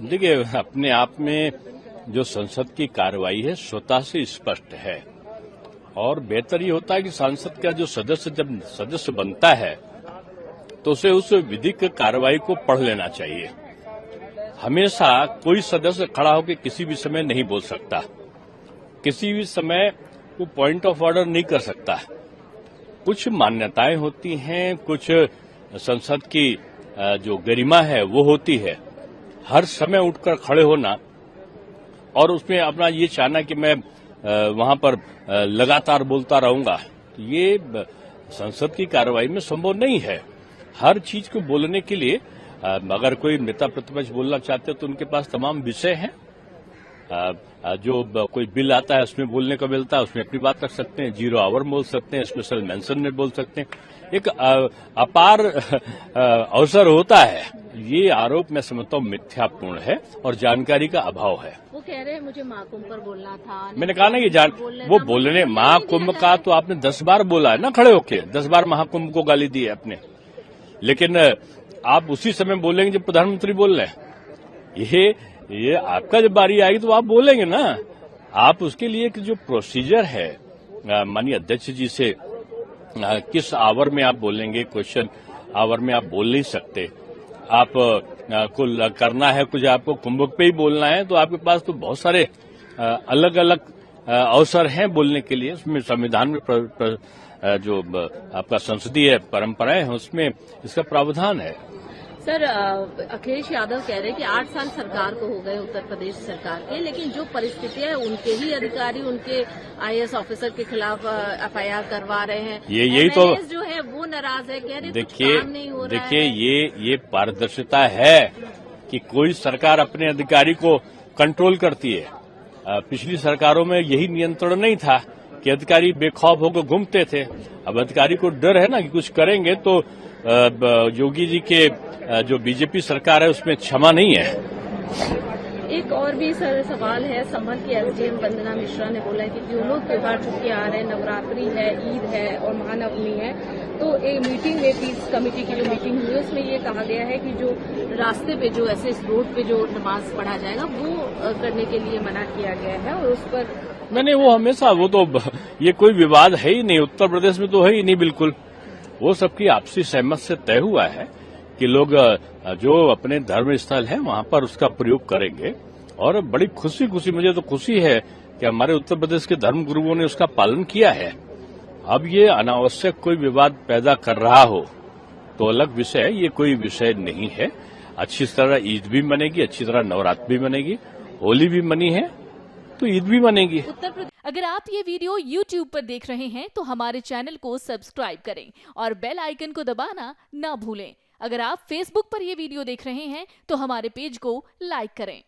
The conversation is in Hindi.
देखिए, अपने आप में जो संसद की कार्रवाई है स्वतः से स्पष्ट है और बेहतर ये होता है कि सांसद का जो जब सदस्य बनता है तो उसे उस विधिक कार्रवाई को पढ़ लेना चाहिए। हमेशा कोई सदस्य खड़ा होकर किसी भी समय नहीं बोल सकता, किसी भी समय वो पॉइंट ऑफ ऑर्डर नहीं कर सकता। कुछ मान्यताएं होती हैं, कुछ संसद की जो गरिमा है वो होती है। हर समय उठकर खड़े होना और उसमें अपना ये चाहना कि मैं वहां पर लगातार बोलता रहूंगा, ये संसद की कार्रवाई में संभव नहीं है। हर चीज को बोलने के लिए अगर कोई नेता प्रतिपक्ष बोलना चाहते हैं तो उनके पास तमाम विषय हैं। जो कोई बिल आता है उसमें बोलने को मिलता है, उसमें अपनी बात रख सकते हैं, 0 आवर बोल सकते हैं, स्पेशल मेंशन में बोल सकते हैं। एक अपार अवसर होता है। ये आरोप मैं समझता हूँ मिथ्यापूर्ण है और जानकारी का अभाव है। वो कह रहे हैं मुझे महाकुंभ पर बोलना था। मैंने कहा ना कि वो बोलने महाकुंभ का तो आपने 10 बार बोला है ना, खड़े होके 10 बार महाकुंभ को गाली दी है आपने, लेकिन आप उसी समय बोलेंगे जब प्रधानमंत्री बोल रहे हैं। ये आपका जब बारी आएगी तो आप बोलेंगे ना। आप उसके लिए एक जो प्रोसीजर है, माननीय अध्यक्ष जी से किस आवर में आप बोलेंगे, क्वेश्चन आवर में आप बोल नहीं सकते। आप को करना है कुछ, आपको कुंभ पे ही बोलना है तो आपके पास तो बहुत सारे अलग अलग अवसर हैं बोलने के लिए। उसमें संविधान में जो आपका संसदीय परंपराएं हैं उसमें इसका प्रावधान है। सर, अखिलेश यादव कह रहे हैं कि 8 साल सरकार को हो गए उत्तर प्रदेश सरकार के, लेकिन जो परिस्थितियां है उनके ही अधिकारी उनके आईएएस ऑफिसर के खिलाफ एफआईआर करवा रहे हैं। यही तो जो है वो नाराज है, कह रहे देखिए ये पारदर्शिता है कि कोई सरकार अपने अधिकारी को कंट्रोल करती है। पिछली सरकारों में यही नियंत्रण नहीं था कि अधिकारी बेखौफ होकर घूमते थे। अब अधिकारी को डर है ना कि कुछ करेंगे तो योगी जी के जो बीजेपी सरकार है उसमें क्षमा नहीं है। एक और भी सर सवाल है, संभल की एसडीएम वंदना मिश्रा ने बोला है कि जो लोग त्योहार छुट्टी आ रहे हैं, नवरात्रि है, ईद है और महानवमी है, तो एक मीटिंग में पीस कमेटी की जो मीटिंग हुई है उसमें ये कहा गया है कि जो रास्ते पे जो ऐसे रोड पे जो नमाज पढ़ा जाएगा वो करने के लिए मना किया गया है और उस पर मैंने वो हमेशा वो तो ये कोई विवाद है ही नहीं, उत्तर प्रदेश में तो है ही नहीं बिल्कुल। वो सबकी आपसी सहमत से तय हुआ है कि लोग जो अपने धर्म स्थल है वहां पर उसका प्रयोग करेंगे और बड़ी खुशी मुझे तो खुशी है कि हमारे उत्तर प्रदेश के धर्म गुरुओं ने उसका पालन किया है। अब ये अनावश्यक कोई विवाद पैदा कर रहा हो तो अलग विषय है, ये कोई विषय नहीं है। अच्छी तरह ईद भी मनेगी, अच्छी तरह नवरात्र भी मनेगी, होली भी मनी है तो ईद भी मनेगी। अगर आप ये वीडियो YouTube पर देख रहे हैं तो हमारे चैनल को सब्सक्राइब करें और बेल आइकन को दबाना ना भूलें। अगर आप Facebook पर ये वीडियो देख रहे हैं तो हमारे पेज को लाइक करें।